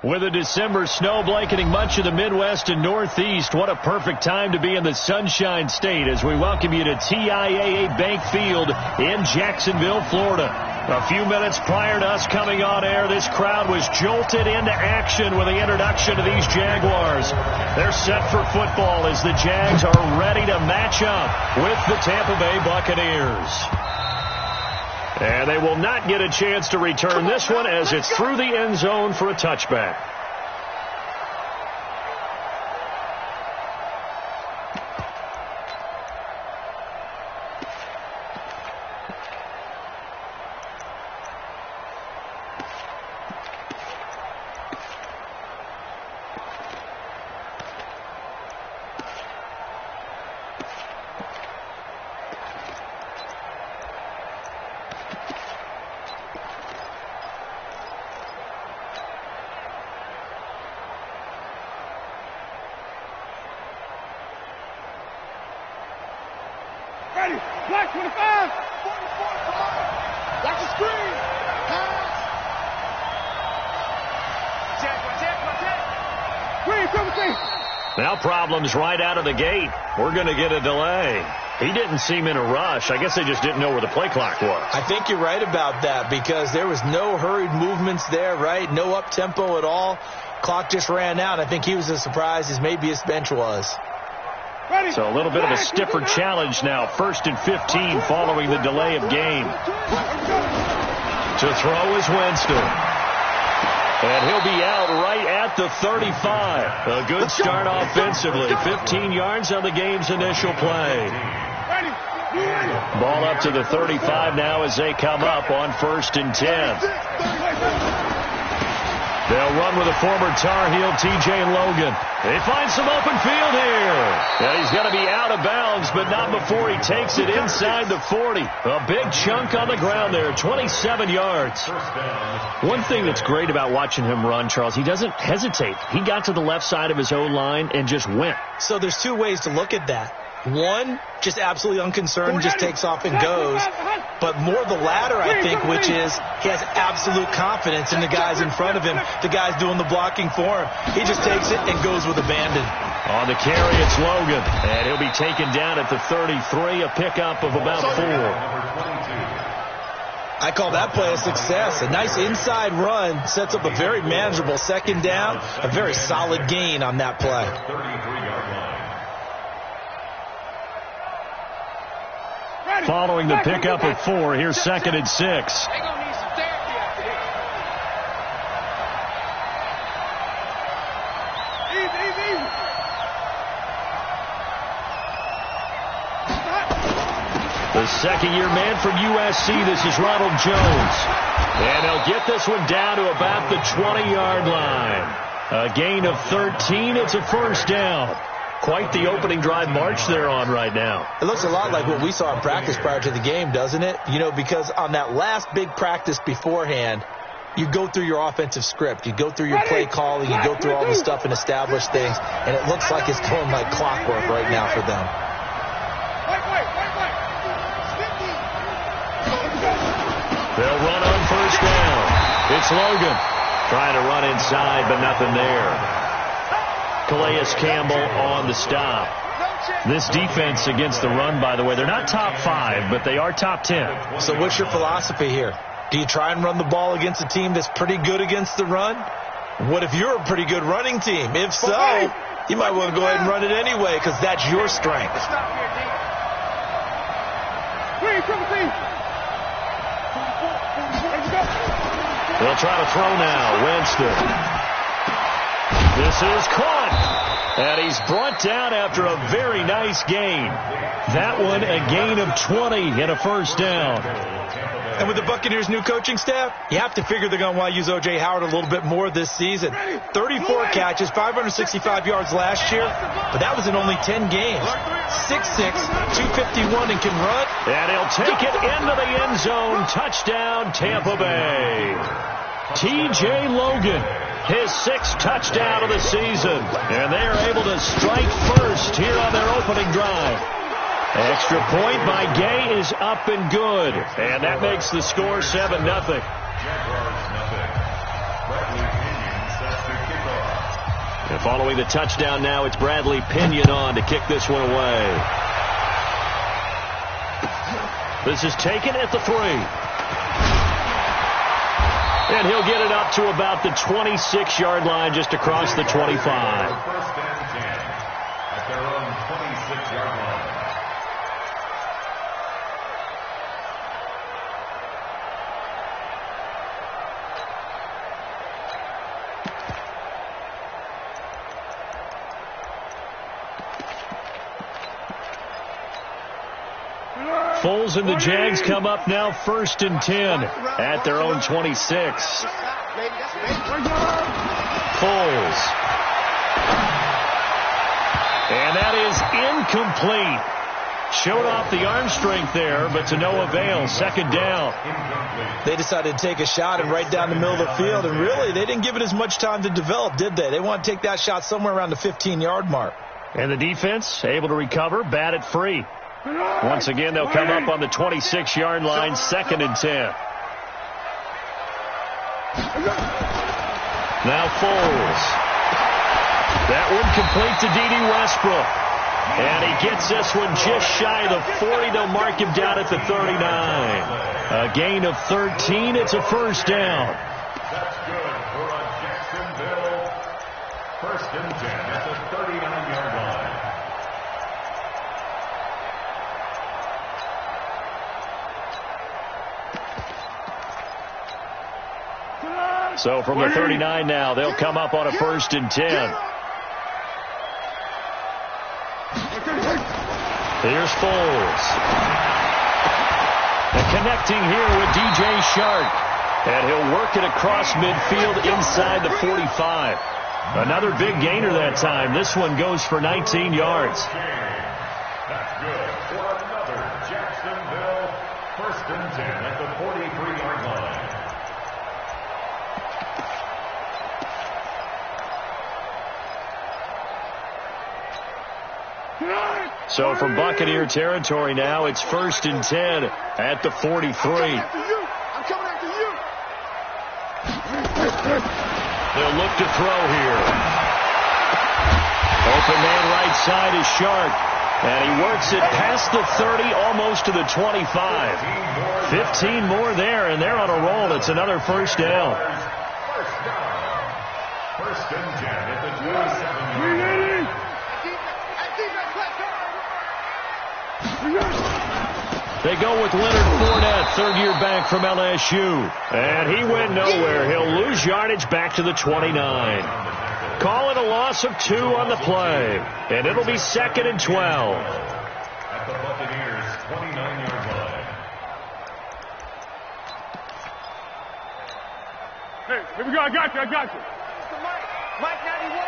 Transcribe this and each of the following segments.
With a December snow blanketing much of the Midwest and Northeast, what a perfect time to be in the Sunshine State as we welcome you to TIAA Bank Field in Jacksonville, Florida. A few minutes prior to us coming on air, this crowd was jolted into action with the introduction of these Jaguars. They're set for football as the Jags are ready to match up with the Tampa Bay Buccaneers. And they will not get a chance to return this one as it's through the end zone for a touchback. Black 25. 44, come on. Black the screen. Pass. Check. Now problems right out of the gate. We're going to get a delay. He didn't seem in a rush. I guess they just didn't know where the play clock was. I think you're right about that because there was no hurried movements there, right? No up-tempo at all. Clock just ran out. I think he was as surprised as maybe his bench was. So a little bit of a stiffer challenge now. 1st and 15 following the delay of game. To throw is Winston. And he'll be out right at the 35. A good start offensively. 15 yards on the game's initial play. Ball up to the 35 now as they come up on 1st and 10. They'll run with a former Tar Heel, T.J. Logan. They find some open field here. Yeah, he's going to be out of bounds, but not before he takes it inside the 40. A big chunk on the ground there, 27 yards. One thing that's great about watching him run, Charles, he doesn't hesitate. He got to the left side of his O-line and just went. So there's two ways to look at that. One, just absolutely unconcerned, just takes off and goes. But more the latter, I think, which is he has absolute confidence in the guys in front of him, the guys doing the blocking for him. He just takes it and goes with abandon. On the carry, it's Logan. And he'll be taken down at the 33, a pickup of about 4. I call that play a success. A nice inside run sets up a very manageable second down, a very solid gain on that play. Following the pickup of 4, here's 2nd and 6. They're going to need some therapy after this. Easy. The second-year man from USC, this is Ronald Jones. And they'll get this one down to about the 20-yard line. A gain of 13, it's a first down. Quite the opening drive march they're on right now. It looks a lot like what we saw in practice prior to the game, doesn't it? You know, because on that last big practice beforehand, you go through your offensive script. You go through your play calling. You go through all the stuff and establish things. And it looks like it's going like clockwork right now for them. They'll run on first down. It's Logan trying to run inside, but nothing there. Calais Campbell on the stop. This defense against the run, by the way, they're not top 5, but they are top 10. So what's your philosophy here? Do you try and run the ball against a team that's pretty good against the run? What if you're a pretty good running team? If so, you might want to go ahead and run it anyway because that's your strength. They'll try to throw now. Winston. This is caught, and he's brought down after a very nice gain. That one a gain of 20 and a first down. And with the Buccaneers' new coaching staff, you have to figure they're going to want to use O.J. Howard a little bit more this season. 34 catches, 565 yards last year, but that was in only 10 games. 6'6", 251, and can run. And he'll take it into the end zone. Touchdown, Tampa Bay. T.J. Logan, his 6th touchdown of the season. And they are able to strike first here on their opening drive. Extra point by Gay is up and good. And that makes the score 7-0. Following the touchdown now, it's Bradley Pinion on to kick this one away. This is taken at the 3. And he'll get it up to about the 26-yard line, just across the 25. First and 10 at their own 26-yard line. Foles and the Jags come up now, 1st and 10 at their own 26. Foles. And that is incomplete. Showed off the arm strength there, but to no avail. 2nd down. They decided to take a shot and right down the middle of the field, and really, they didn't give it as much time to develop, did they? They want to take that shot somewhere around the 15-yard mark. And the defense able to recover, bat it free. Once again, they'll come up on the 26-yard line, 2nd and 10. Now Foles. That one complete to D.D. Westbrook. And he gets this one just shy of the 40. They'll mark him down at the 39. A gain of 13. It's a 1st down. That's good for a Jacksonville 1st and 10 at the 39-yard line. So from the 39 now, they'll come up on a 1st and 10. Here's Foles. And connecting here with DJ Shark. And he'll work it across midfield inside the 45. Another big gainer that time. This one goes for 19 yards. That's good for another Jacksonville 1st and 10 at the 43-yard line. So from Buccaneer territory now, it's 1st and 10 at the 43. I'm coming after you. They'll look to throw here. Open man right side is Shark. And he works it past the 30, almost to the 25. 15 more there, and they're on a roll. It's another 1st down. 1st and 10 at the 27-yard line. They go with Leonard Fournette, 3rd-year back from LSU. And he went nowhere. He'll lose yardage back to the 29. Call it a loss of 2 on the play. And it'll be 2nd and 12. At the Buccaneers' 29-yard line. Hey, here we go. I got you. Mike 91.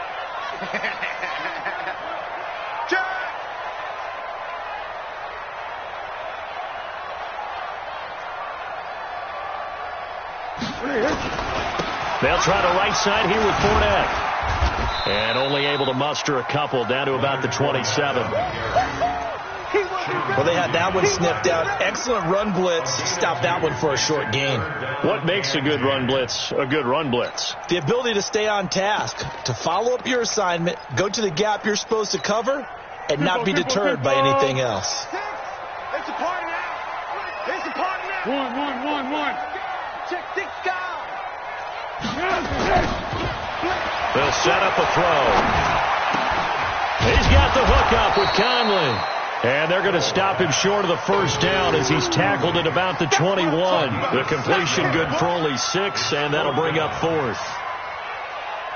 They'll try the right side here with Fournette. And only able to muster a couple down to about the 27. Well, they had that one sniffed out. Excellent run blitz. Stopped that one for a short gain. What makes a good run blitz a good run blitz? The ability to stay on task, to follow up your assignment, go to the gap you're supposed to cover, and not be deterred by anything else. It's a party now. It's a party now. One. Check 6 guys. They'll set up a throw. He's got the hook up with Conley. And they're going to stop him short of the 1st down as he's tackled at about the 21. The completion good for only 6, and that'll bring up 4th.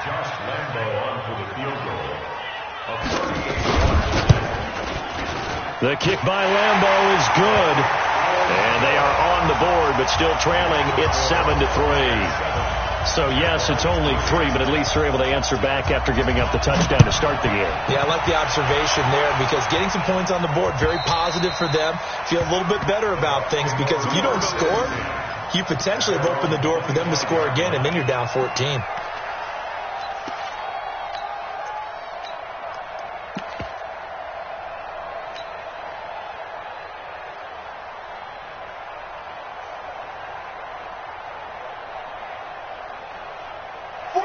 Josh Lambo on for the field goal. The kick by Lambo is good. And they are on the board, but still trailing. It's 7-3. So, yes, it's only 3, but at least they're able to answer back after giving up the touchdown to start the game. Yeah, I like the observation there because getting some points on the board, very positive for them. Feel a little bit better about things because if you don't score, you potentially have opened the door for them to score again, and then you're down 14.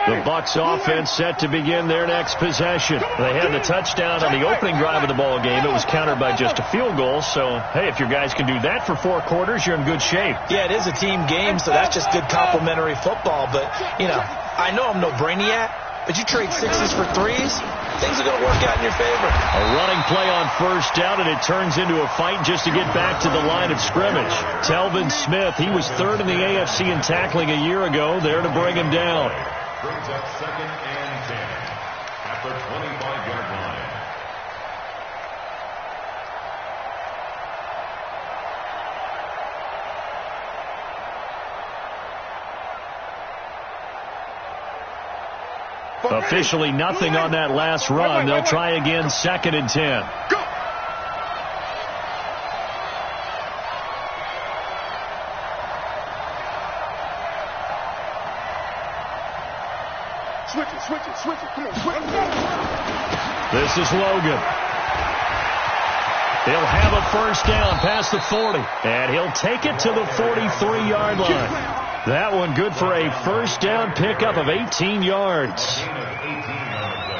The Bucs offense set to begin their next possession. They had the touchdown on the opening drive of the ball game. It was countered by just a field goal. So, hey, if your guys can do that for 4 quarters, you're in good shape. Yeah, it is a team game, so that's just good complementary football. But, you know, I know I'm no brainiac, but you trade 6s for 3s, things are going to work out in your favor. A running play on first down, and it turns into a fight just to get back to the line of scrimmage. Telvin Smith, he was 3rd in the AFC in tackling a year ago, there to bring him down. Brings up 2nd and 10 at the 25-yard line. Officially nothing on that last run. They'll try again, 2nd and 10. Go. Switch it. Come on, switch it. This is Logan. He'll have a first down past the 40, and he'll take it to the 43-yard line. That one good for a first down pickup of 18 yards.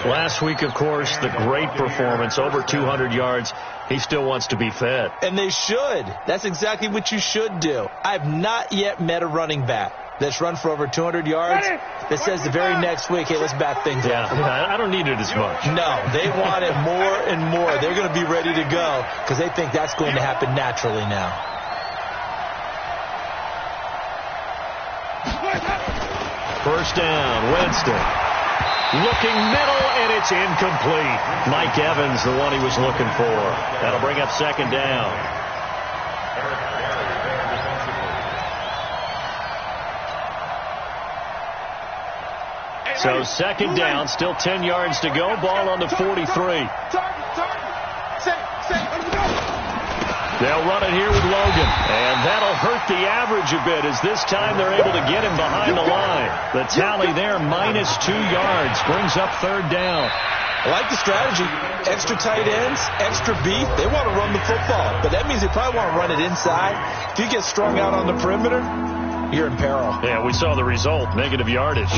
Last week, of course, the great performance, over 200 yards. He still wants to be fed. And they should. That's exactly what you should do. I've not yet met a running back that's run for over 200 yards that says the very next week, hey, let's back things up. Yeah, I don't need it as much. No, they want it more and more. They're going to be ready to go because they think that's going to happen naturally now. First down, Winston. Looking middle, and it's incomplete. Mike Evans, the one he was looking for. That'll bring up 2nd down. So 2nd down, still 10 yards to go. Ball on the 43. They'll run it here with Logan, and that'll hurt the average a bit as this time they're able to get him behind the line. The tally there, -2 yards, brings up 3rd down. I like the strategy. Extra tight ends, extra beef. They want to run the football, but that means they probably want to run it inside. If you get strung out on the perimeter, you're in peril. Yeah, we saw the result, negative yardage.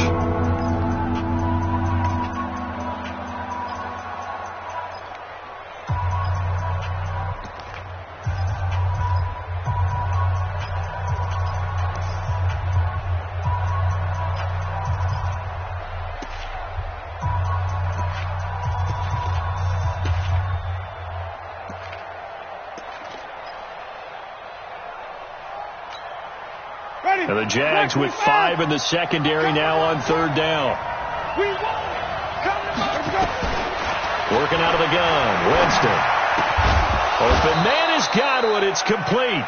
And the Jags with 5 in the secondary now on 3rd down. Working out of the gun, Winston. Open man is Godwin. It's complete.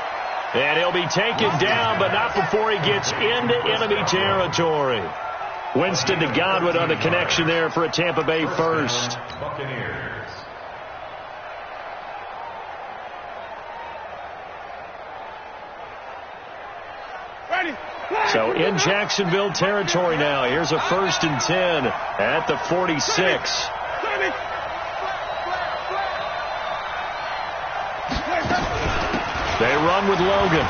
And he'll be taken down, but not before he gets into enemy territory. Winston to Godwin on the connection there for a Tampa Bay first. Buccaneers. So in Jacksonville territory now. Here's a 1st and 10 at the 46. They run with Logan.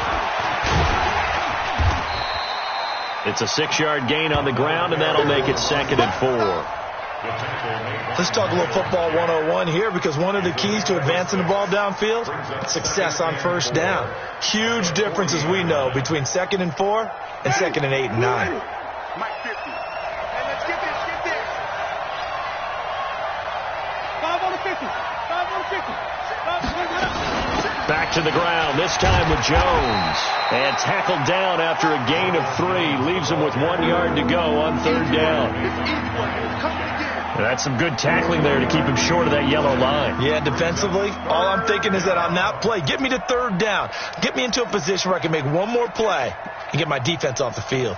It's a 6-yard gain on the ground, and that'll make it 2nd and 4. Let's talk a little football 101 here, because one of the keys to advancing the ball downfield, success on first down. Huge difference, as we know, between 2nd and 4 and 2nd and 8 and 9. Mike 50. Hey, let's get this. 5 on the 50. 5 on the 50. Back to the ground, this time with Jones. And tackled down after a gain of 3. Leaves him with 1 yard to go on 3rd down. That's some good tackling there to keep him short of that yellow line. Yeah, defensively, all I'm thinking is that on that play, get me to 3rd down. Get me into a position where I can make one more play and get my defense off the field.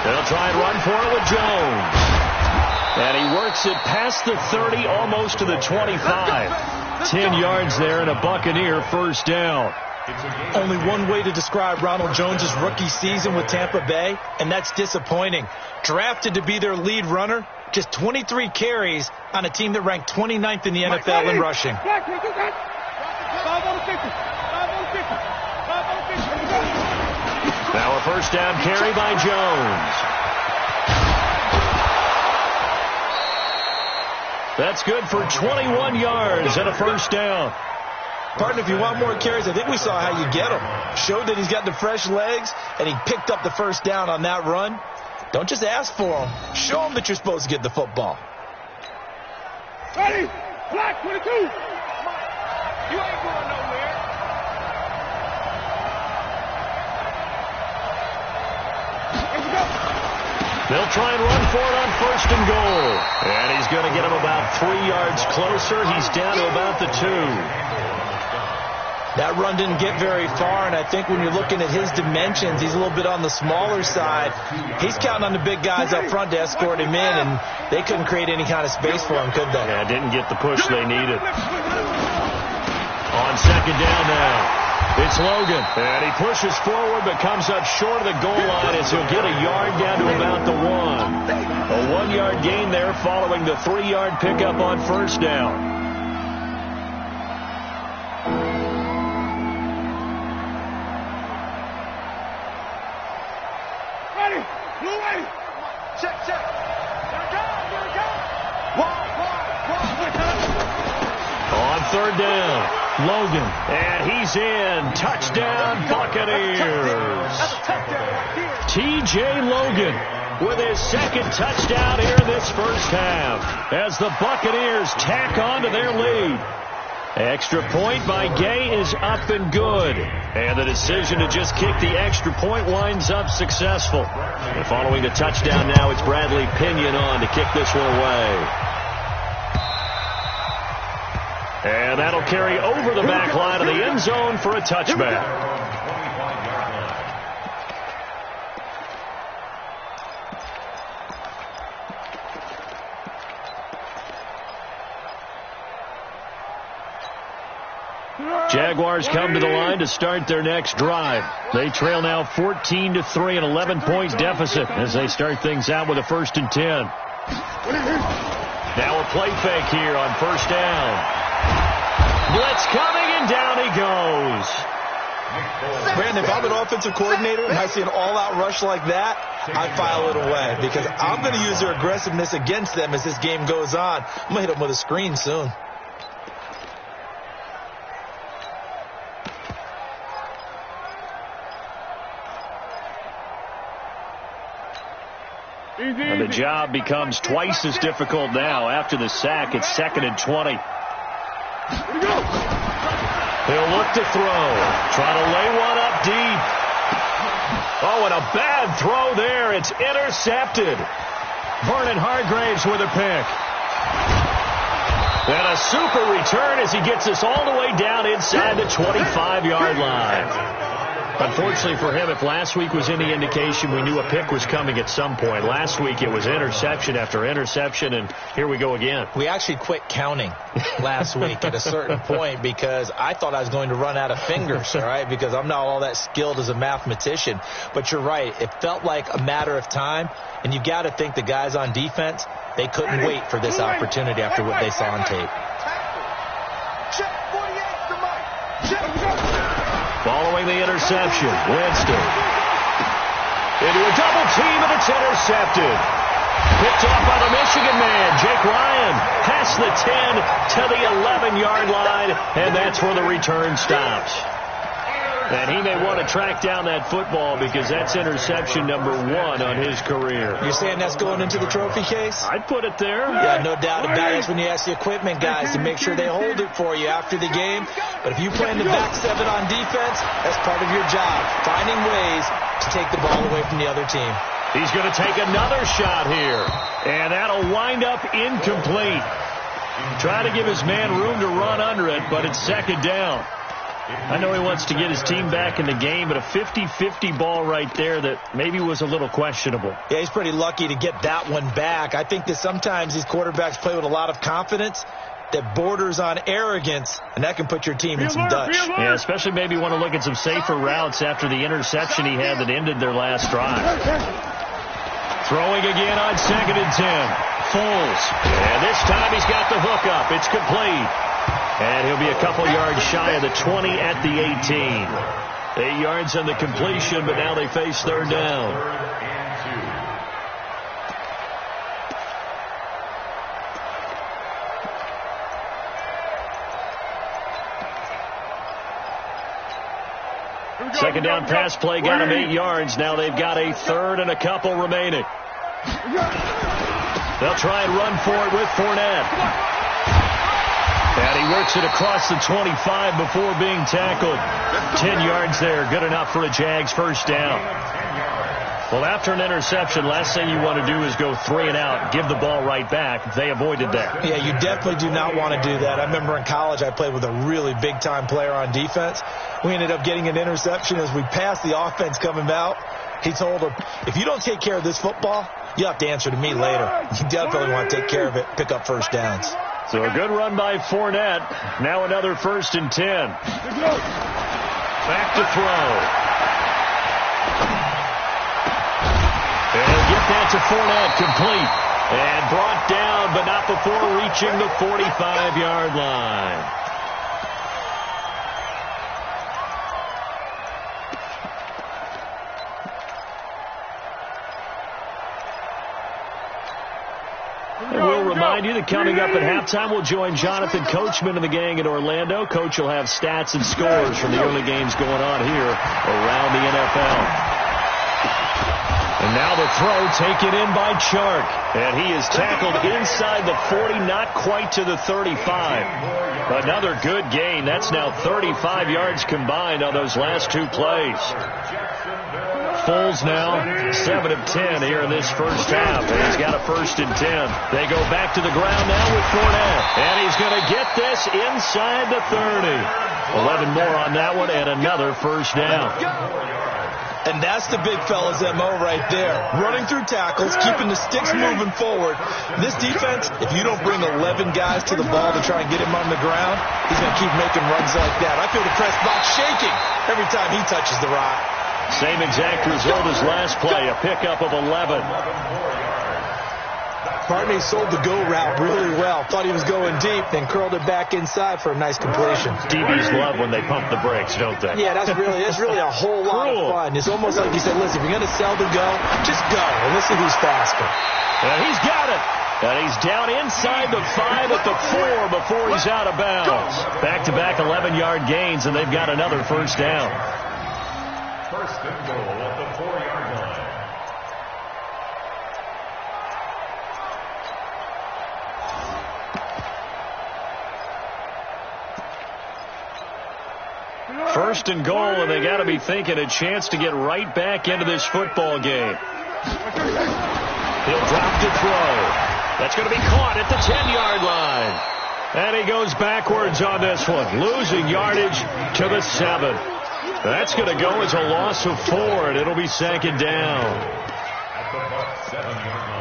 They'll try and run for it with Jones. And he works it past the 30, almost to the 25. 10 yards there and a Buccaneer first down. Only one way to describe Ronald Jones' rookie season with Tampa Bay, and that's disappointing. Drafted to be their lead runner, just 23 carries on a team that ranked 29th in the NFL in rushing. Now a first down carry by Jones. That's good for 21 yards and a first down. Partner, if you want more carries, I think we saw how you get them. Showed that he's got the fresh legs, and he picked up the first down on that run. Don't just ask for them. Show them that you're supposed to get the football. Ready? Black 22. You ain't going nowhere. Let's go. They'll try and run for it on first and goal. And he's going to get him about 3 yards closer. He's down to about the 2. That run didn't get very far, and I think when you're looking at his dimensions, he's a little bit on the smaller side. He's counting on the big guys up front to escort him in, and they couldn't create any kind of space for him, could they? Yeah, didn't get the push they needed. On second down now, it's Logan. And he pushes forward but comes up short of the goal line as he'll get a yard down to about the 1. A 1-yard gain there following the 3-yard pickup on first down. On third down, Logan, and he's in. Touchdown, Buccaneers. T.J. Logan with his second touchdown here in this first half as the Buccaneers tack on to their lead. Extra point by Gay is up and good. And the decision to just kick the extra point winds up successful. And following the touchdown now, it's Bradley Pinion on to kick this one away. And that'll carry over the back line of the end zone for a touchback. Jaguars come to the line to start their next drive. They trail now 14-3, an 11-point deficit as they start things out with a 1st and 10. Now a play fake here on first down. Blitz coming, and down he goes. Brandon, if I'm an offensive coordinator and I see an all-out rush like that, I file it away because I'm going to use their aggressiveness against them as this game goes on. I'm going to hit them with a screen soon. And the job becomes twice as difficult now. After the sack, it's 2nd and 20. He'll look to throw. Trying to lay one up deep. Oh, and a bad throw there. It's intercepted. Vernon Hargraves with a pick. And a super return as he gets us all the way down inside the 25-yard line. Unfortunately for him, if last week was any indication, we knew a pick was coming at some point. Last week it was interception after interception, and here we go again. We actually quit counting last week at a certain point because I thought I was going to run out of fingers, all right, because I'm not all that skilled as a mathematician. But you're right. It felt like a matter of time, and you got to think the guys on defense, they couldn't wait for this opportunity after what they saw on tape. Following the interception, Winston into a double team, and it's intercepted. Picked off by the Michigan man, Jake Ryan, past the 10 to the 11-yard line, and that's where the return stops. And he may want to track down that football because that's interception number 1 on his career. You're saying that's going into the trophy case? I'd put it there. Yeah, no doubt about it. That's when you ask the equipment guys to make sure they hold it for you after the game. But if you play in the back 7 on defense, that's part of your job, finding ways to take the ball away from the other team. He's going to take another shot here, and that'll wind up incomplete. Trying to give his man room to run under it, but it's 2nd down. I know he wants to get his team back in the game, but a 50-50 ball right there that maybe was a little questionable. Yeah, he's pretty lucky to get that one back. I think that sometimes these quarterbacks play with a lot of confidence that borders on arrogance, and that can put your team in some Dutch. Yeah, especially maybe want to look at some safer routes after the interception he had that ended their last drive. Throwing again on 2nd and 10. Foles. And this time he's got the hook up. It's complete. And he'll be a couple yards shy of the 20 at the 18. 8 yards on the completion, but now they face 3rd down. Second down pass play got him 8 yards. Now they've got a 3rd and a couple remaining. They'll try and run for it with Fournette. And he works it across the 25 before being tackled. 10 yards there. Good enough for a Jags first down. Well, after an interception, last thing you want to do is go 3 and out, give the ball right back. They avoided that. Yeah, you definitely do not want to do that. I remember in college I played with a really big-time player on defense. We ended up getting an interception as we passed the offense coming out. He told him, if you don't take care of this football, you'll have to answer to me later. You definitely want to take care of it, pick up first downs. So a good run by Fournette. Now another 1st and 10. Back to throw. And he'll get that to Fournette, complete. And brought down, but not before reaching the 45-yard line. And we'll remind you that coming up at halftime, we'll join Jonathan Coachman and the gang in Orlando. Coach will have stats and scores from the early games going on here around the NFL. And now the throw taken in by Chark. And he is tackled inside the 40, not quite to the 35. Another good gain. That's now 35 yards combined on those last 2 plays. Foles now 7 of 10 here in this first half. And he's got a 1st and 10. They go back to the ground now with Fournette. And he's going to get this inside the 30. 11 more on that one and another first down. And that's the big fella's MO right there. Running through tackles, keeping the sticks moving forward. This defense, if you don't bring 11 guys to the ball to try and get him on the ground, he's going to keep making runs like that. I feel the press box shaking every time he touches the rock. Same exact result as last play, a pickup of 11. Partney sold the go route really well. Thought he was going deep, then curled it back inside for a nice completion. DBs love when they pump the brakes, don't they? Yeah, that's really a whole lot of fun. It's almost like he said, listen, if you're going to sell the go, just go, and let's see who's faster. And he's got it. And he's down inside the 5 at the 4 before he's out of bounds. Back-to-back 11-yard gains, and they've got another first down. 1st and goal at the 4-yard line. First and goal, and they got to be thinking a chance to get right back into this football game. He'll drop to throw. That's going to be caught at the 10-yard line. And he goes backwards on this one, losing yardage to the 7. That's going to go as a loss of 4, and it'll be 2nd down. At the Bucs 7-yard line.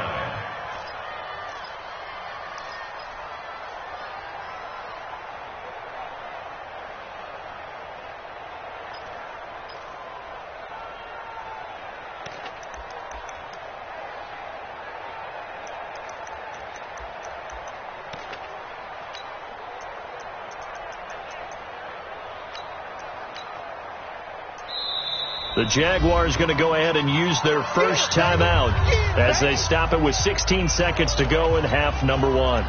The Jaguars going to go ahead and use their first timeout as they stop it with 16 seconds to go in half number 1.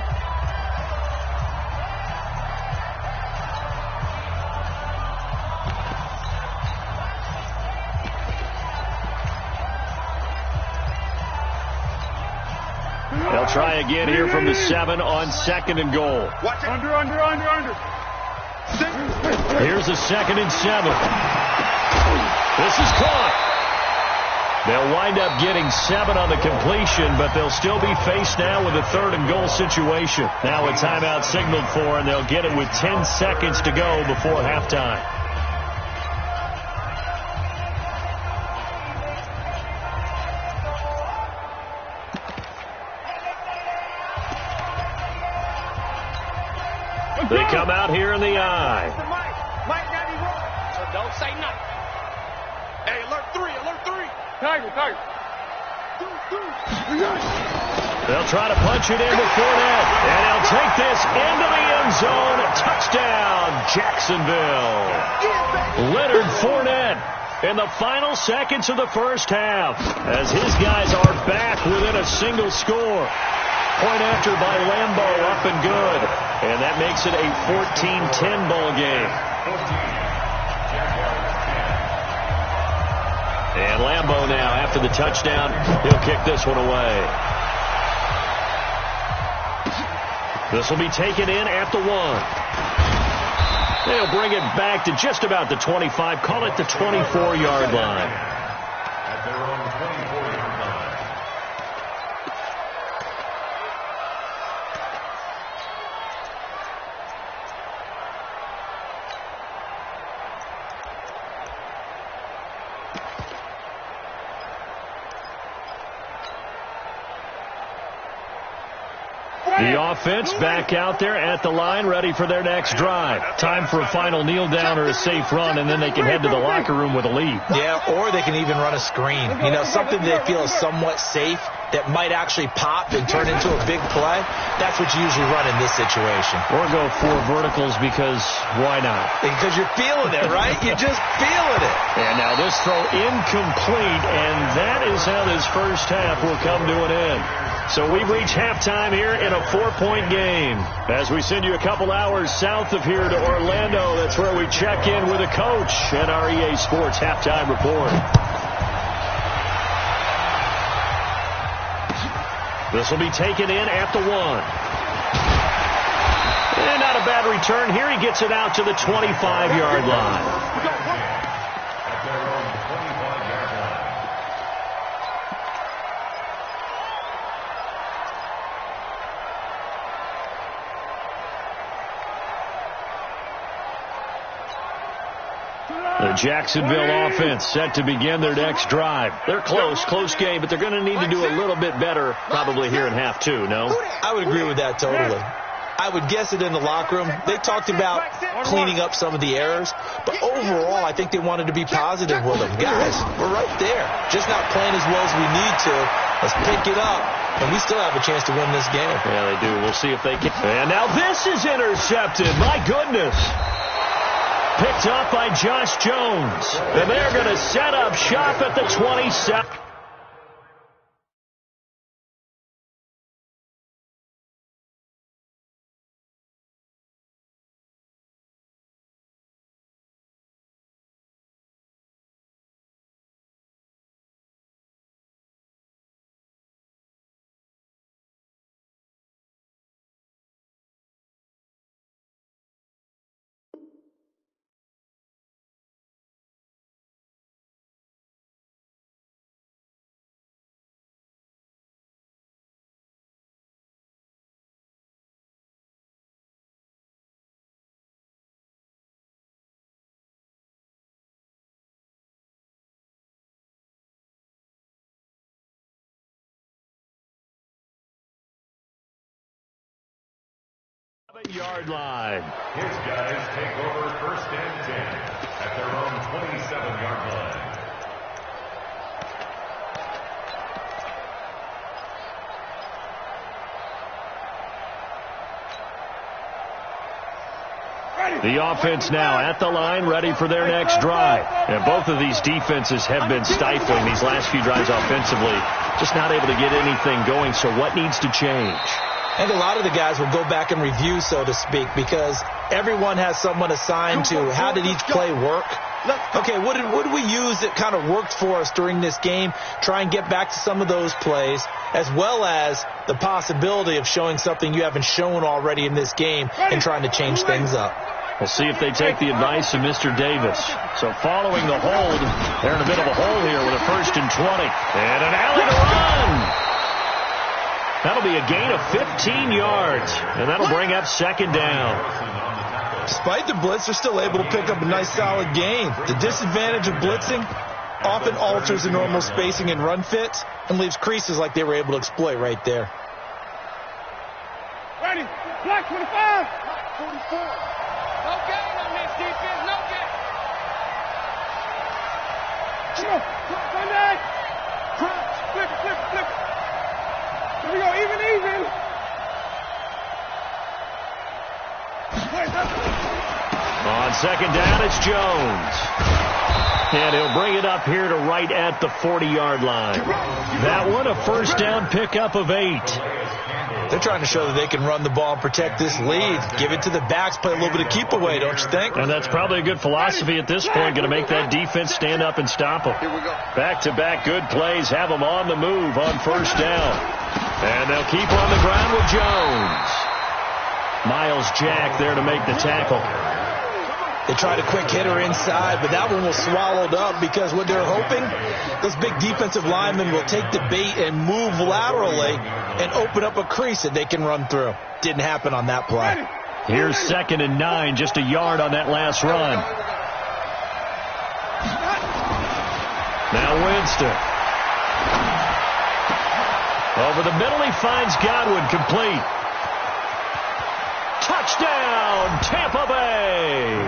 They'll try again here from the 7 on 2nd and goal. Watch it. Under. Here's a 2nd and 7. This is caught. They'll wind up getting 7 on the completion, but they'll still be faced now with a 3rd and goal situation. Now a timeout signaled for, and they'll get it with 10 seconds to go before halftime. They come out here in the I. Mike, now he wrong. So don't say nothing. Hey, alert 3, alert 3. Tiger. They'll try to punch it into Fournette, and he'll take this into the end zone. Touchdown, Jacksonville. Leonard Fournette in the final seconds of the first half as his guys are back within a single score. Point after by Lambo, up and good. And that makes it a 14-10 ball game. And Lambo now, after the touchdown, he'll kick this one away. This will be taken in at the 1. They'll bring it back to just about the 25. Call it the 24-yard line. At their own 24-yard line. The offense back out there at the line, ready for their next drive. Time for a final kneel down or a safe run, and then they can head to the locker room with a lead. Yeah, or they can even run a screen. You know, something they feel is somewhat safe that might actually pop and turn into a big play. That's what you usually run in this situation. Or go 4 verticals because why not? Because you're feeling it, right? You're just feeling it. And now this throw incomplete, and that is how this first half will come to an end. So we've reached halftime here in a 4-point game. As we send you a couple hours south of here to Orlando, that's where we check in with a coach at our EA Sports Halftime Report. This will be taken in at the 1. And not a bad return here. He gets it out to the 25-yard line. At their own 25-yard line. The Jacksonville offense set to begin their next drive. They're close game, but they're going to need to do a little bit better probably here in half 2, no? I would agree with that totally. I would guess it in the locker room. They talked about cleaning up some of the errors, but overall I think they wanted to be positive with them. Guys, we're right there. Just not playing as well as we need to. Let's pick it up, and we still have a chance to win this game. Yeah, they do. We'll see if they can. And now this is intercepted. My goodness. Picked up by Josh Jones. And they're going to set up shop at the 27. Yard line. His guys take over 1st and 10 at their own 27-yard line. The offense now at the line, ready for their next drive. And both of these defenses have been stifling these last few drives offensively. Just not able to get anything going, so what needs to change? I think a lot of the guys will go back and review, so to speak, because everyone has someone assigned to how did each play work. Okay, what did we use that kind of worked for us during this game? Try and get back to some of those plays, as well as the possibility of showing something you haven't shown already in this game and trying to change things up. We'll see if they take the advice of Mr. Davis. So following the hold, they're in a bit of a hole here with a 1st and 20. And an alley to run. That'll be a gain of 15 yards. And that'll bring up 2nd down. Despite the blitz, they're still able to pick up a nice solid gain. The disadvantage of blitzing often alters the normal spacing and run fits and leaves creases like they were able to exploit right there. Ready. Black 25. No gain on this defense, no gain. Come on, Sunday. Flip it. Here we go, even. On second down, it's Jones. And he'll bring it up here to right at the 40-yard line. That one, a first down pickup of 8. They're trying to show that they can run the ball and protect this lead. Give it to the backs, play a little bit of keep away, don't you think? And that's probably a good philosophy at this point, going to make that defense stand up and stop them. Back-to-back good plays, have them on the move on first down. And they'll keep on the ground with Jones. Miles Jack there to make the tackle. They tried a quick hitter inside, but that one was swallowed up because what they're hoping, those big defensive linemen will take the bait and move laterally and open up a crease that they can run through. Didn't happen on that play. Here's 2nd and 9, just a yard on that last run. Now Winston. Over the middle, he finds Godwin, complete. Touchdown, Tampa Bay.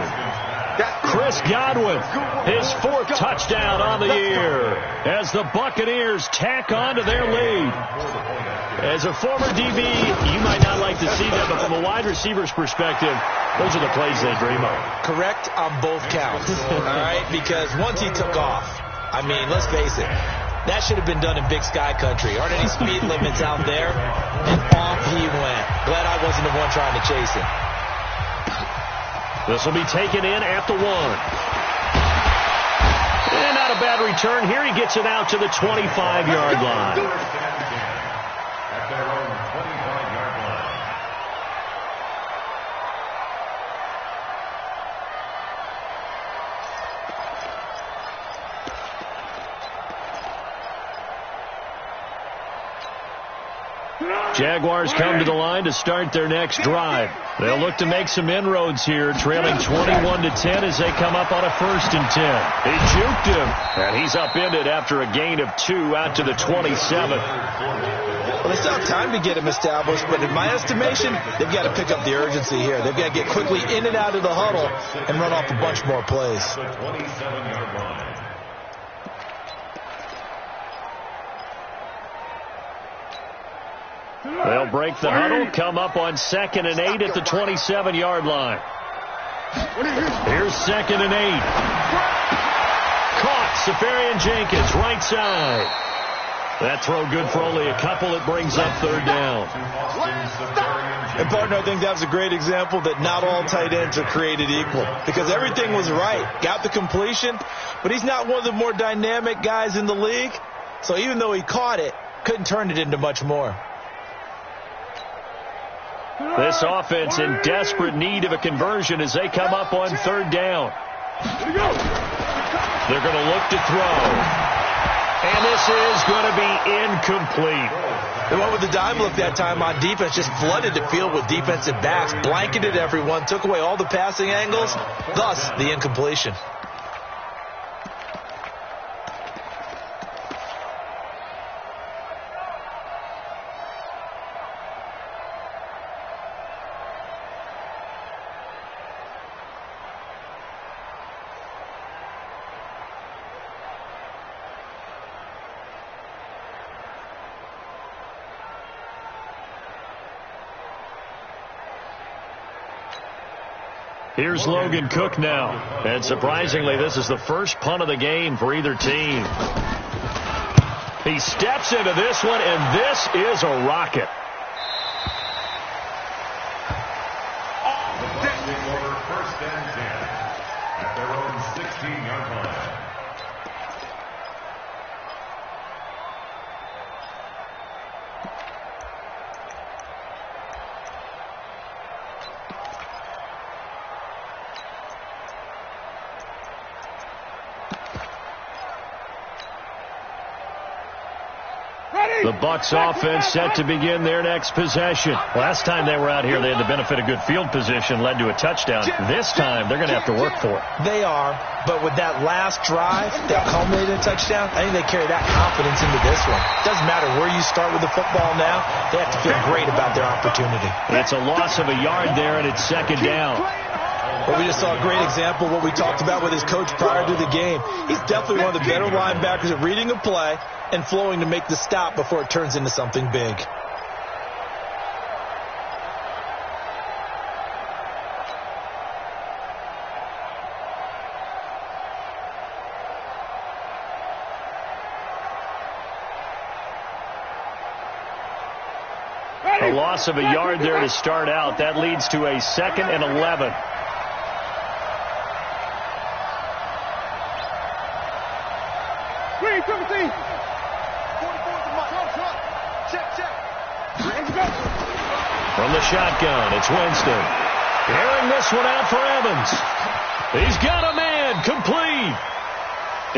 Chris Godwin, his 4th touchdown on the year as the Buccaneers tack on to their lead. As a former DB, you might not like to see that, but from a wide receiver's perspective, those are the plays they dream of. Correct on both counts, all right? Because once he took off, I mean, let's face it, that should have been done in Big Sky Country. Aren't any speed limits out there? And off he went. Glad I wasn't the one trying to chase him. This will be taken in at the 1. And not a bad return here. He gets it out to the 25-yard line. At their own 25-yard line. Jaguars come to the line to start their next drive. They'll look to make some inroads here, trailing 21-10 as they come up on a 1st and 10. He juked him, and he's upended after a gain of 2 out to the 27. Well, they still have time to get him established, but in my estimation, they've got to pick up the urgency here. They've got to get quickly in and out of the huddle and run off a bunch more plays. The 27-yard line. They'll break the huddle, come up on 2nd and 8 at the 27-yard line. Here's 2nd and 8. Caught, Safarian Jenkins, right side. That throw good for only a couple. It brings up 3rd down. And, partner, I think that was a great example that not all tight ends are created equal because everything was right. Got the completion, but he's not one of the more dynamic guys in the league. So even though he caught it, couldn't turn it into much more. This offense in desperate need of a conversion as they come up on 3rd down. They're going to look to throw. And this is going to be incomplete. They went with the dime look that time on defense, just flooded the field with defensive backs, blanketed everyone, took away all the passing angles, thus the incompletion. Here's Logan Cook now. And surprisingly, this is the first punt of the game for either team. He steps into this one, and this is a rocket. First and 10 at their own 16-yard line. The Bucs offense set to begin their next possession. Last time they were out here, they had the benefit of good field position, led to a touchdown. This time, they're going to have to work for it. They are, but with that last drive that culminated in a touchdown, I think they carry that confidence into this one. Doesn't matter where you start with the football now, they have to feel great about their opportunity. It's a loss of a yard there, and it's second down. Well, we just saw a great example of what we talked about with his coach prior to the game. He's definitely one of the better linebackers at reading a play and flowing to make the stop before it turns into something big. A loss of a yard there to start out. That leads to a 2nd and 11. From the shotgun, it's Winston. Airing this one out for Evans. He's got a man, complete.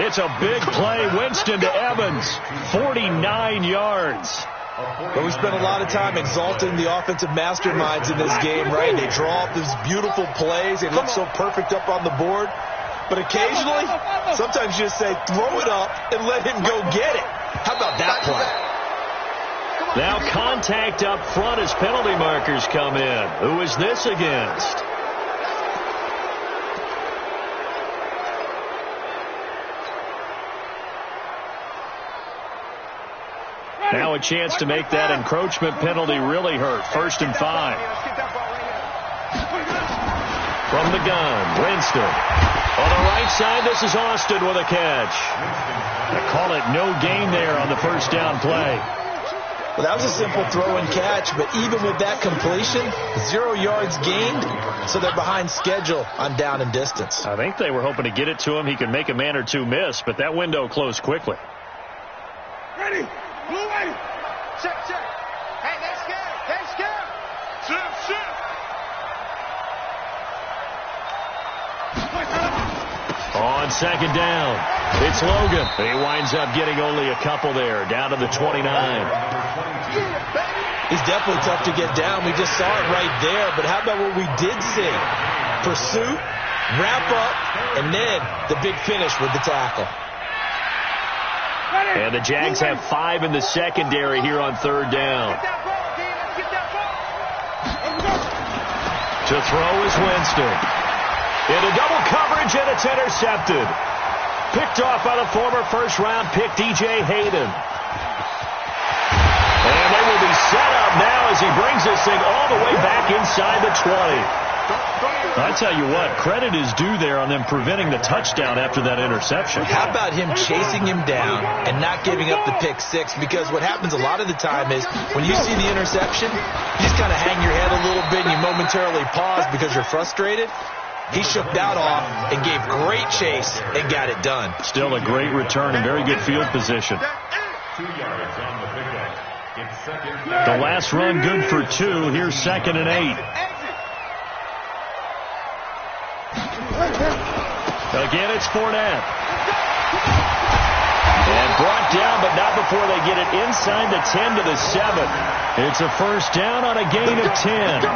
It's a big play, Winston to Evans. 49 yards. But we spent a lot of time exalting the offensive masterminds in this game, right? They draw up these beautiful plays. They look so perfect up on the board. But occasionally, sometimes you just say, throw it up and let him go get it. How about that play? Now contact up front as penalty markers come in. Who is this against? Now a chance to make that encroachment penalty really hurt. 1st and 5. From the gun, Winston. On the right side, this is Austin with a catch. They call it no gain there on the first down play. Well, that was a simple throw and catch, but even with that completion, 0 yards gained, so they're behind schedule on down and distance. I think they were hoping to get it to him. He could make a man or two miss, but that window closed quickly. Ready. Blue ready. Check. Hey, that's good. Shift. On second down, it's Logan. He winds up getting only a couple there, down to the 29. He's definitely tough to get down. We just saw it right there. But how about what we did see? Pursuit, wrap up, and then the big finish with the tackle. And the Jags have 5 in the secondary here on 3rd down. To throw is Winston. Into double coverage, and it's intercepted. Picked off by the former first-round pick, DJ Hayden. And they will be set up now as he brings this thing all the way back inside the 20. I tell you what, credit is due there on them preventing the touchdown after that interception. How about him chasing him down and not giving up the pick six? Because what happens a lot of the time is when you see the interception, you just kind of hang your head a little bit and you momentarily pause because you're frustrated. He shook that off and gave great chase and got it done. Still a great return and very good field position. 2 yards on the pickup. It's 2nd down. The last run good for 2. Here's 2nd and 8. Again, it's Fournette. And brought down, but not before they get it inside the 10 to the 7. It's a first down on a gain of 10.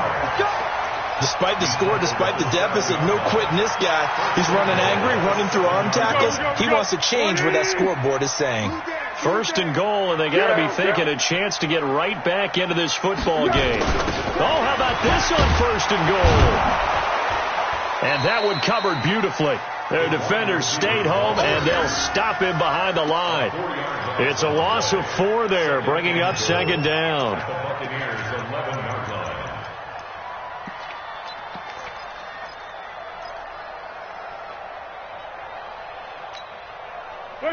Despite the score, despite the deficit, no quitting this guy. He's running angry, running through arm tackles. He wants to change what that scoreboard is saying. 1st and goal, and they got to be thinking a chance to get right back into this football game. Oh, how about this on 1st and goal? And that one covered beautifully. Their defenders stayed home, and they'll stop him behind the line. It's a loss of 4 there, bringing up 2nd down.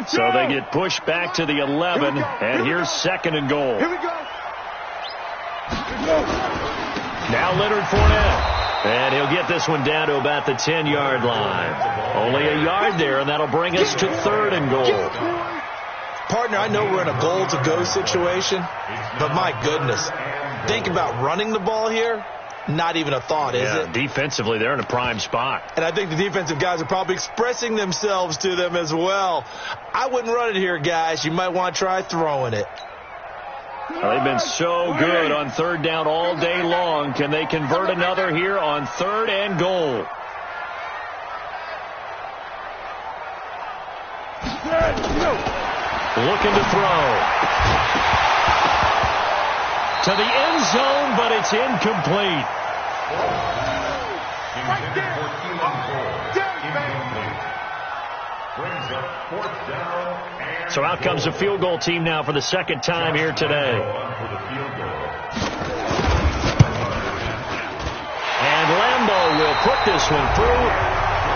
So they get pushed back to the 11, and here's 2nd and goal. Here we go. Now Leonard Fournette. And he'll get this one down to about the 10-yard line. Only a yard there, and that'll bring us to 3rd and goal. Partner, I know we're in a goal-to-go situation, but my goodness, think about running the ball here. Not even a thought, is it? Defensively, they're in a prime spot. And I think the defensive guys are probably expressing themselves to them as well. I wouldn't run it here, guys. You might want to try throwing it. They've been so good on third down all day long. Can they convert another here on 3rd and goal? Looking to throw. To the end zone, but it's incomplete. So out comes a field goal team now for the second time here today. And Lambeau will put this one through.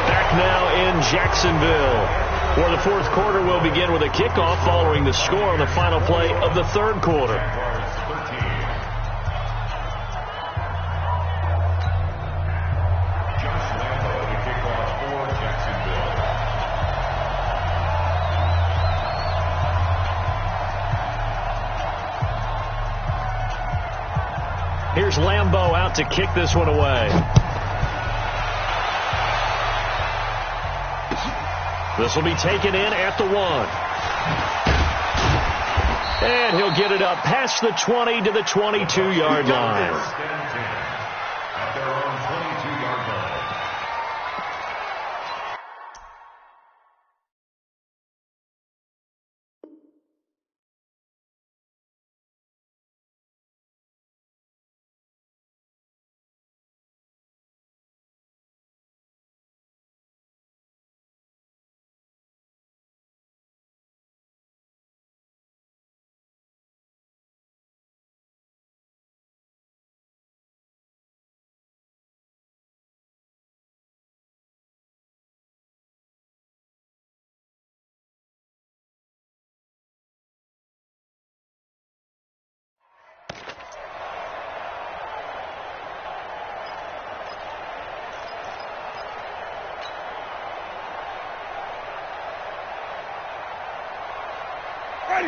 Back now in Jacksonville. For the 4th quarter, will begin with a kickoff following the score on the final play of the 3rd quarter. Here's Lambeau out to kick this one away. This will be taken in at the 1. And he'll get it up past the 20 to the 22-yard line. At their own 22-yard line.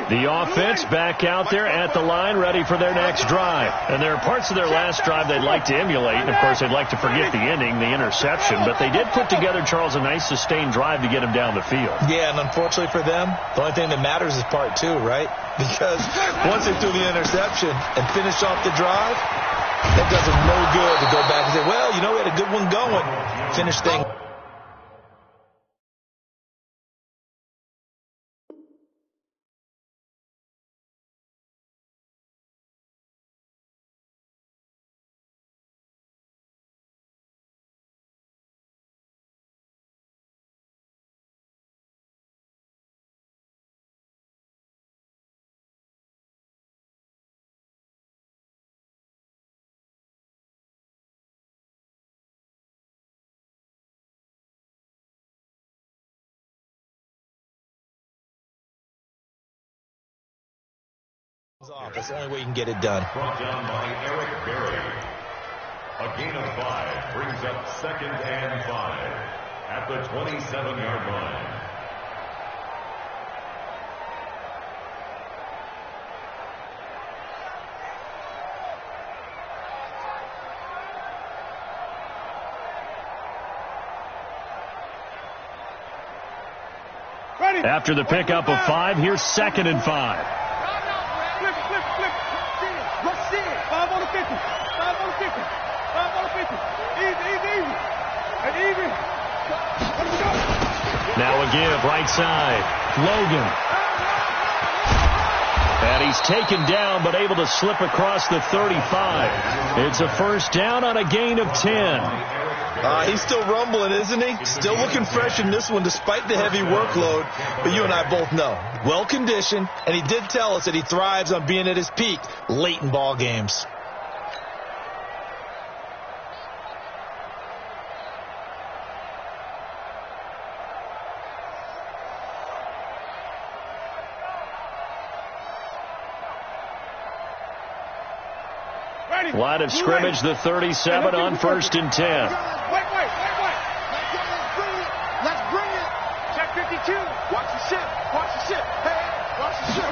The offense back out there at the line, ready for their next drive. And there are parts of their last drive they'd like to emulate. And, of course, they'd like to forget the ending, the interception. But they did put together, Charles, a nice sustained drive to get him down the field. Yeah, and unfortunately for them, the only thing that matters is part 2, right? Because once they threw the interception and finished off the drive, that does them no good to go back and say, well, you know, we had a good one going. Finish things. That's the only way you can get it done. Brought down by Eric Berry. A gain of 5 brings up 2nd and 5 at the 27-yard line. After the pickup of 5, here's 2nd and 5. Let's see it. 5 on the 50. 5 on the 50. 5 on the 50. Easy. And even. Let's go. Now a give, right side. Logan. And he's taken down, but able to slip across the 35. It's a first down on a gain of 10. He's still rumbling, isn't he? Still looking fresh in this one despite the heavy workload. But you and I both know, well-conditioned, and he did tell us that he thrives on being at his peak late in ball games. Line of scrimmage, the 37 on 1st and 10. Wait. Let's bring it. Check 52. Watch the ship. Hey, watch the ship.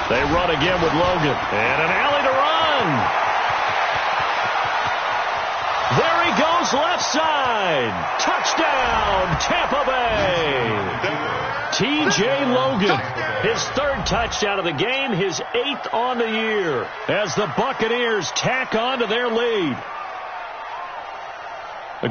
They run again with Logan. And an alley to run. There he goes, left side. Touchdown, Tampa Bay. T.J. Logan, his third touchdown of the game, his 8th on the year, as the Buccaneers tack on to their lead.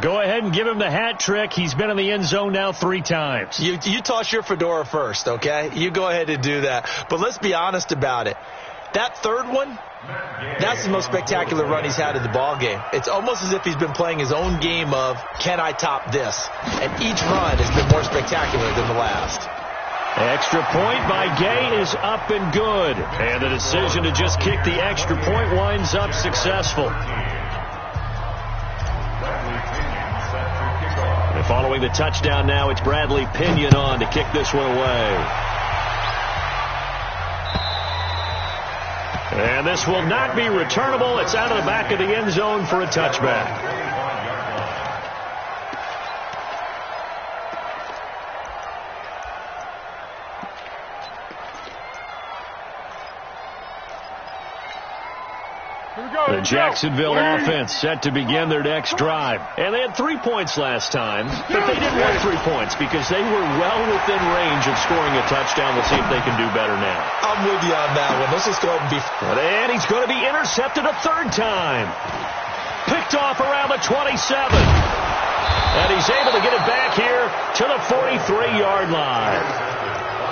Go ahead and give him the hat trick. He's been in the end zone now 3 times. You toss your fedora first, okay? You go ahead and do that. But let's be honest about it. That third one, that's the most spectacular run he's had in the ball game. It's almost as if he's been playing his own game of, can I top this? And each run has been more spectacular than the last. Extra point by Gay is up and good. And the decision to just kick the extra point winds up successful. And following the touchdown now, it's Bradley Pinion on to kick this one away. And this will not be returnable. It's out of the back of the end zone for a touchback. The Jacksonville offense set to begin their next drive. And they had 3 points last time, but they didn't want 3 points because they were well within range of scoring a touchdown. We'll see if they can do better now. I'm with you on that one. Let's just go ahead and be... And he's going to be intercepted a 3rd time. Picked off around the 27. And he's able to get it back here to the 43-yard line.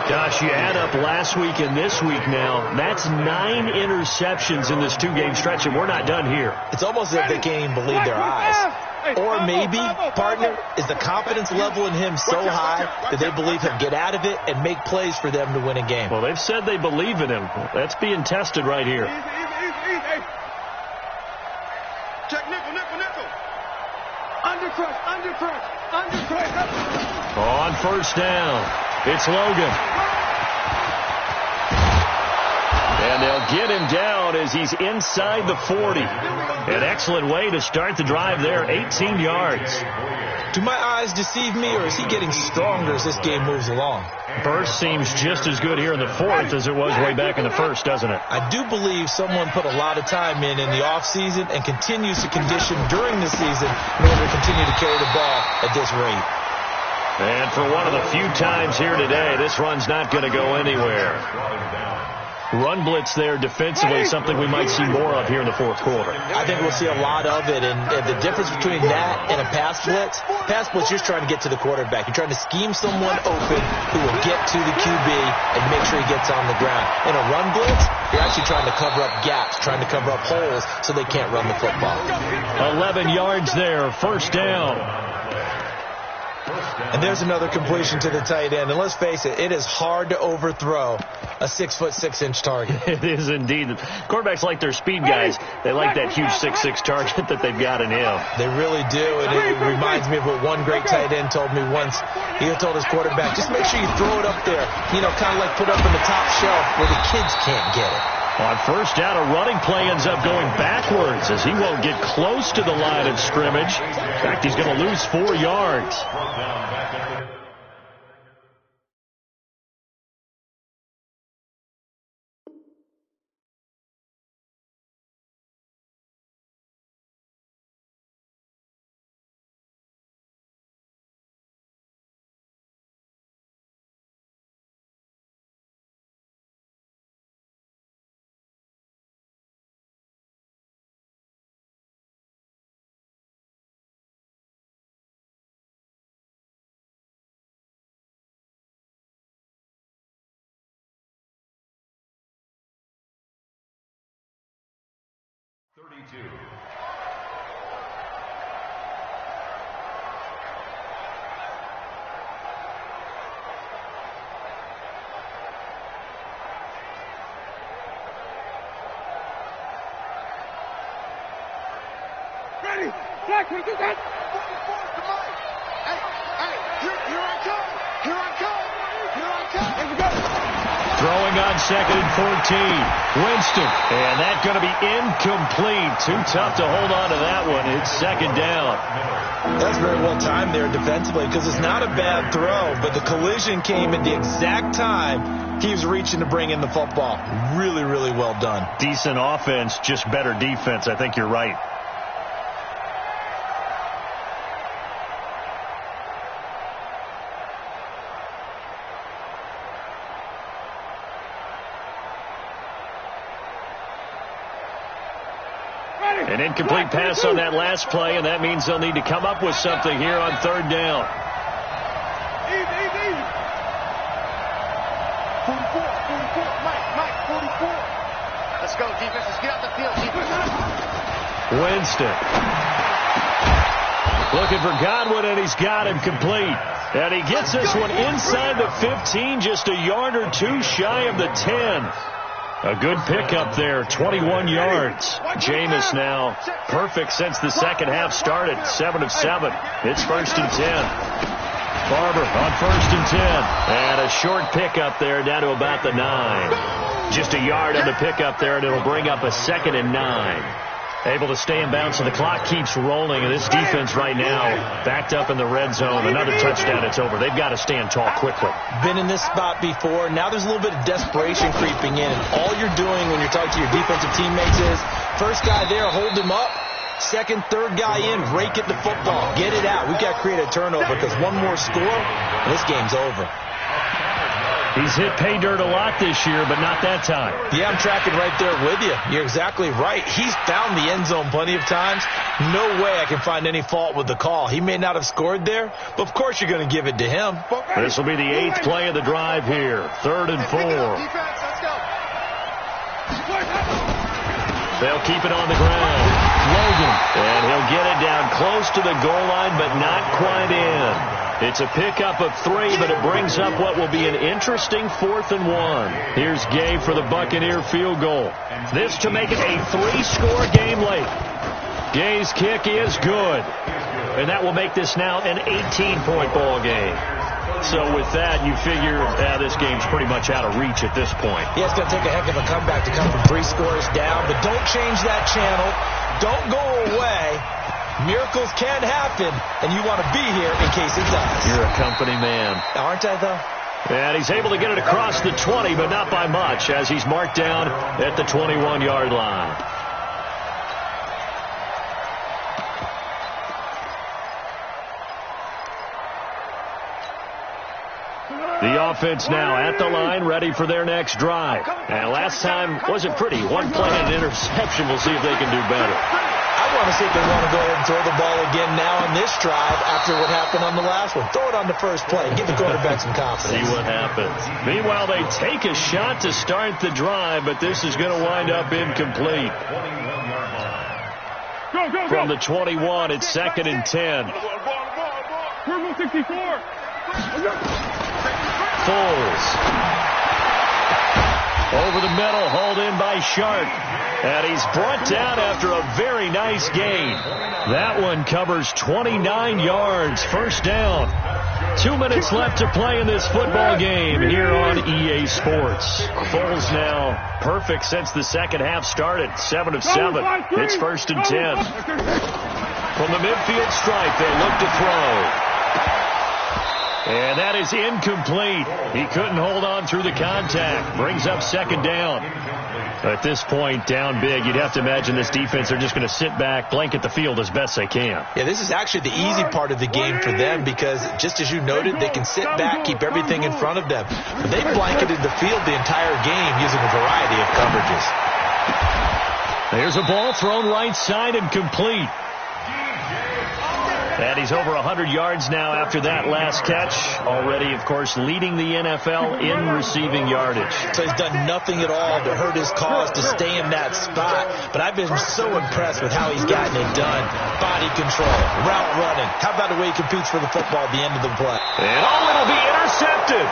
Gosh, you add up last week and this week now, that's 9 interceptions in this 2-game stretch, and we're not done here. It's almost as if they can't even believe their eyes. Or maybe, partner, is the confidence level in him so high that they believe he'll get out of it and make plays for them to win a game. Well, they've said they believe in him. That's being tested right here. Easy. Check nickel. Under press. On first down. It's Logan. And they'll get him down as he's inside the 40. An excellent way to start the drive there, 18 yards. Do my eyes deceive me, or is he getting stronger as this game moves along? Burst seems just as good here in the 4th as it was way back in the 1st, doesn't it? I do believe someone put a lot of time in the offseason and continues to condition during the season in order to continue to carry the ball at this rate. And for one of the few times here today, this run's not going to go anywhere. Run blitz there defensively, something we might see more of here in the 4th quarter. I think we'll see a lot of it, and the difference between that and a pass blitz, you're just trying to get to the quarterback. You're trying to scheme someone open who will get to the QB and make sure he gets on the ground. In a run blitz, you're actually trying to cover up gaps, trying to cover up holes so they can't run the football. 11 yards there, first down. And there's another completion to the tight end. And let's face it, it is hard to overthrow a 6'6" target. It is indeed. Quarterbacks like their speed guys. They like that huge 6'6" target that they've got in him. They really do. And it reminds me of what one great tight end told me once. He told his quarterback, just make sure you throw it up there, kind of like put up in the top shelf where the kids can't get it. On first down, a running play ends up going backwards as he won't get close to the line of scrimmage. In fact, he's going to lose 4 yards. Ready? Black, we do that. Here I come. Here we go. Throwing on 2nd and 14. Winston. And that's going to be incomplete. Too tough to hold on to that one. It's 2nd down. That's very well timed there defensively because it's not a bad throw, but the collision came at the exact time he was reaching to bring in the football. Really, really well done. Decent offense, just better defense. I think you're right. An incomplete pass on that last play, and that means they'll need to come up with something here on third down. Easy. 44, Mike, 44. Let's go, defense. Let's get out the field, defense. Winston. Looking for Godwin, and he's got him complete. And he gets this one inside the 15, just a yard or two shy of the 10. A good pickup there, 21 yards. Jameis now perfect since the second half started, 7 of 7. It's 1st and 10. Barber on 1st and 10. And a short pickup there down to about the 9. Just a yard on the pickup there, and it'll bring up a 2nd and 9. Able to stay in bounds, so the clock keeps rolling. And this defense right now backed up in the red zone. Another touchdown, it's over. They've got to stand tall quickly. Been in this spot before. Now there's a little bit of desperation creeping in. And all you're doing when you're talking to your defensive teammates is, first guy there, hold him up. Second, third guy in, rake at the football. Get it out. We've got to create a turnover because one more score, and this game's over. He's hit pay dirt a lot this year, but not that time. Yeah, I'm tracking right there with you. You're exactly right. He's found the end zone plenty of times. No way I can find any fault with the call. He may not have scored there, but of course you're going to give it to him. This will be the 8th play of the drive here. 3rd and 4. They'll keep it on the ground. Logan. And he'll get it down close to the goal line, but not quite in. It's a pickup of 3, but it brings up what will be an interesting 4th and 1. Here's Gabe for the Buccaneer field goal. This to make it a 3-score game late. Gay's kick is good. And that will make this now an 18-point ball game. So with that, you figure this game's pretty much out of reach at this point. Yeah, it's going to take a heck of a comeback to come from 3 scores down, but don't change that channel. Don't go away. Miracles can happen, and you want to be here in case it does. You're a company man. Aren't I, though? And he's able to get it across the 20, but not by much, as he's marked down at the 21-yard line. The offense now at the line, ready for their next drive. And last time wasn't pretty. 1 play and an interception. We'll see if they can do better. I want to see if they want to go ahead and throw the ball again now on this drive after what happened on the last one. Throw it on the first play. Give the quarterback some confidence. See what happens. Meanwhile, they take a shot to start the drive, but this is going to wind up incomplete. Go. From the 21, it's 2nd and 10. Turbo 64. Foles. Over the middle, hauled in by Sharp. And he's brought down after a very nice gain. That one covers 29 yards. 1st down. 2 minutes left to play in this football game here on EA Sports. Foles now perfect since the second half started. 7 of 7. It's 1st and 10. From the midfield stripe, they'll look to throw. And that is incomplete. He couldn't hold on through the contact. Brings up 2nd down. At this point, down big, you'd have to imagine this defense, they're just going to sit back, blanket the field as best they can. Yeah, this is actually the easy part of the game for them because, just as you noted, they can sit back, keep everything in front of them. But they blanketed the field the entire game using a variety of coverages. There's a ball thrown right side and complete. And he's over 100 yards now after that last catch. Already, of course, leading the NFL in receiving yardage. So he's done nothing at all to hurt his cause to stay in that spot. But I've been so impressed with how he's gotten it done. Body control, route running. How about the way he competes for the football at the end of the play? And it'll be intercepted.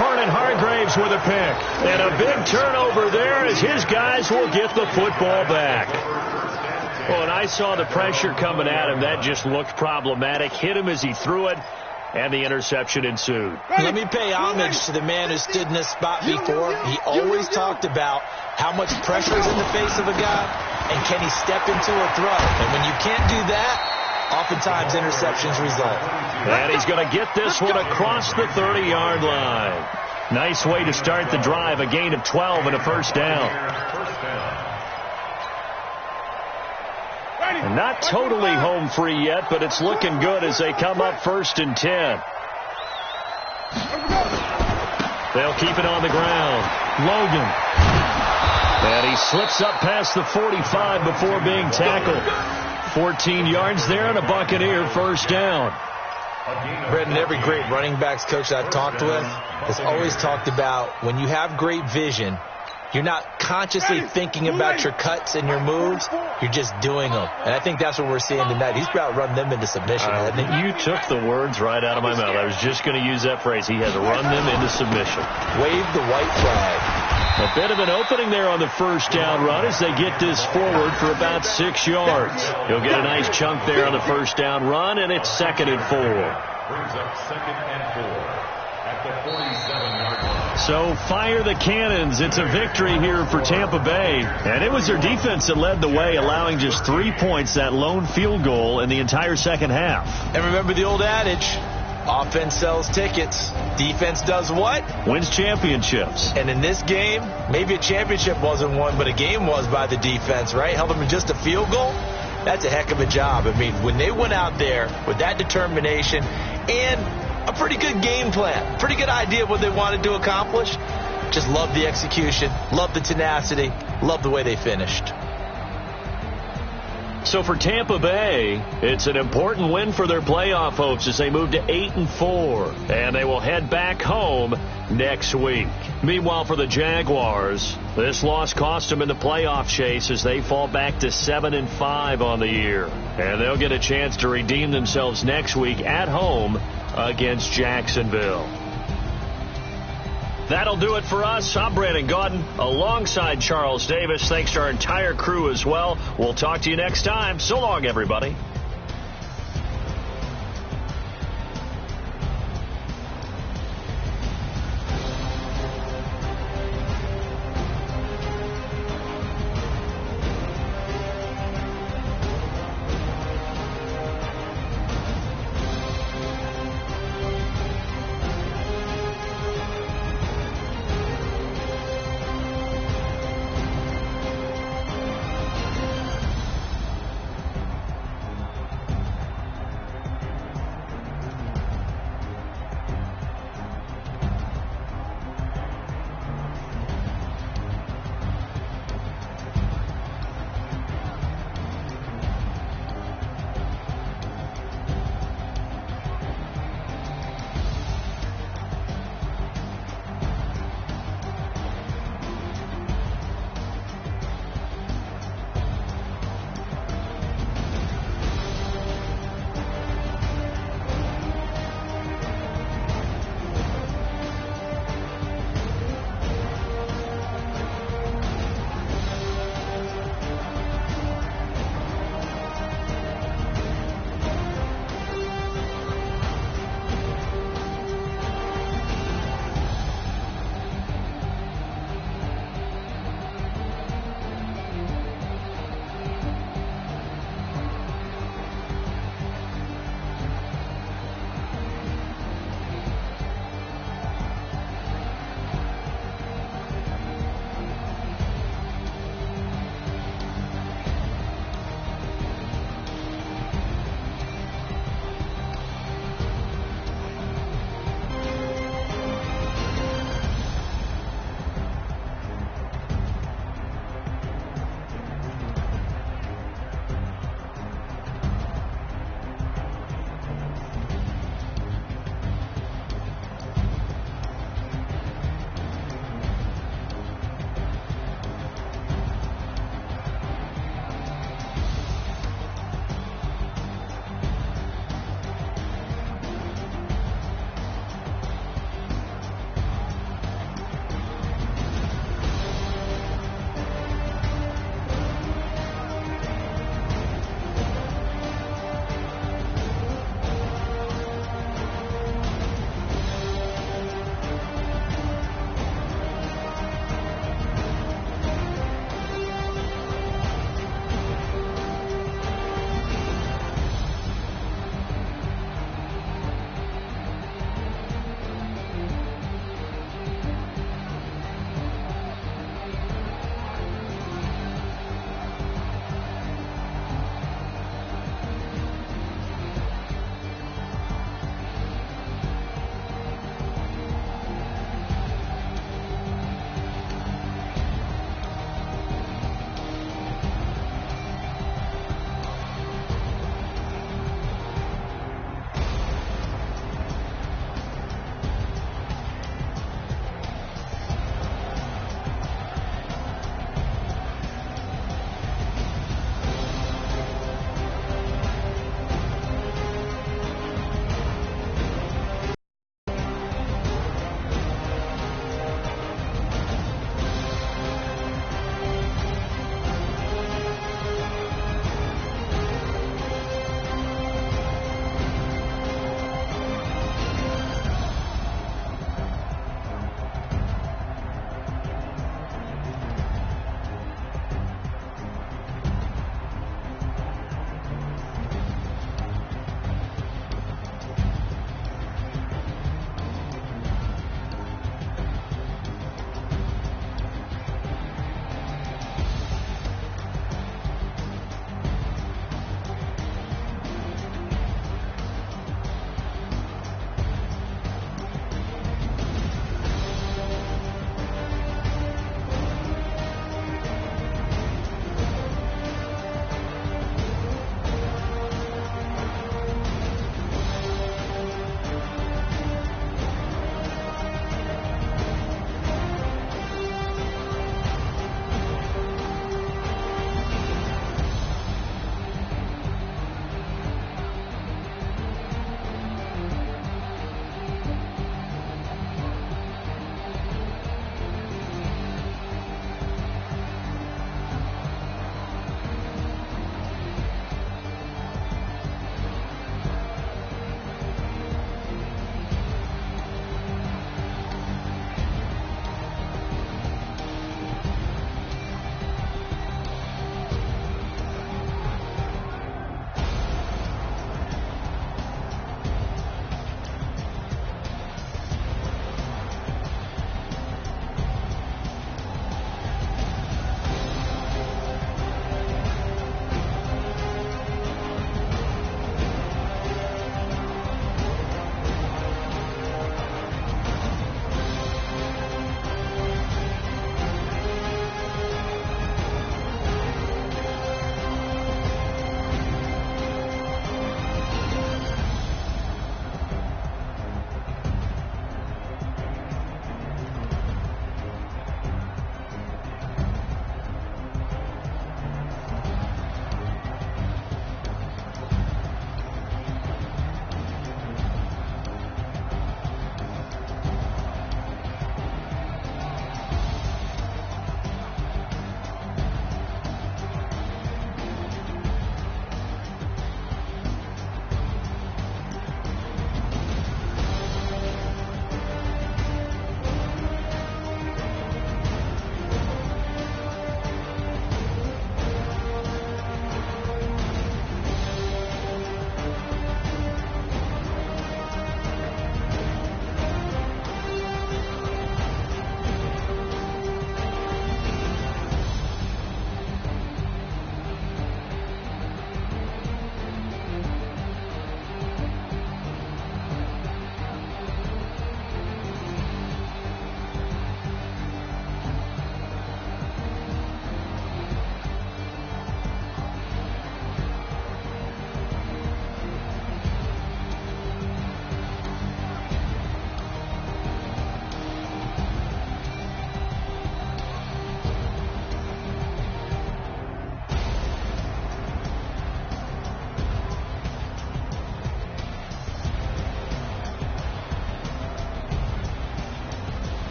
Vernon Hargraves with a pick. And a big turnover there as his guys will get the football back. Well, and I saw the pressure coming at him. That just looked problematic. Hit him as he threw it, and the interception ensued. Let me pay homage to the man who stood in this spot before. He always talked about how much pressure is in the face of a guy, and can he step into a throw. And when you can't do that, oftentimes interceptions result. And he's going to get this one across the 30-yard line. Nice way to start the drive. A gain of 12 and a 1st down. And not totally home free yet, but it's looking good as they come up 1st and 10. They'll keep it on the ground. Logan. And he he slips up past the 45 before being tackled. 14 yards there and a Buccaneer first down. Brendan, every great running backs coach I've talked with has always talked about when you have great vision, you're not consciously thinking about your cuts and your moves. You're just doing them. And I think that's what we're seeing tonight. He's about to run them into submission. You took the words right out of my mouth. I was just going to use that phrase. He has run them into submission. Wave the white flag. A bit of an opening there on the first down run as they get this forward for about 6 yards. He'll get a nice chunk there on the first down run, and it's 2nd and 4. Brings up 2nd and 4 at the 47-yard line. So fire the cannons. It's a victory here for Tampa Bay. And it was their defense that led the way, allowing just 3 points, that lone field goal in the entire second half. And remember the old adage, offense sells tickets. Defense does what? Wins championships. And in this game, maybe a championship wasn't won, but a game was by the defense, right? Held them to just a field goal. That's a heck of a job. I mean, when they went out there with that determination and a pretty good game plan, pretty good idea of what they wanted to accomplish, just love the execution, love the tenacity, love the way they finished. So for Tampa Bay, it's an important win for their playoff hopes as they move to 8-4, and they will head back home next week. Meanwhile, for the Jaguars, this loss cost them in the playoff chase as they fall back to 7-5 on the year, and they'll get a chance to redeem themselves next week at home against Jacksonville. That'll do it for us. I'm Brandon Gaudin alongside Charles Davis. Thanks to our entire crew as well. We'll talk to you next time. So long, everybody.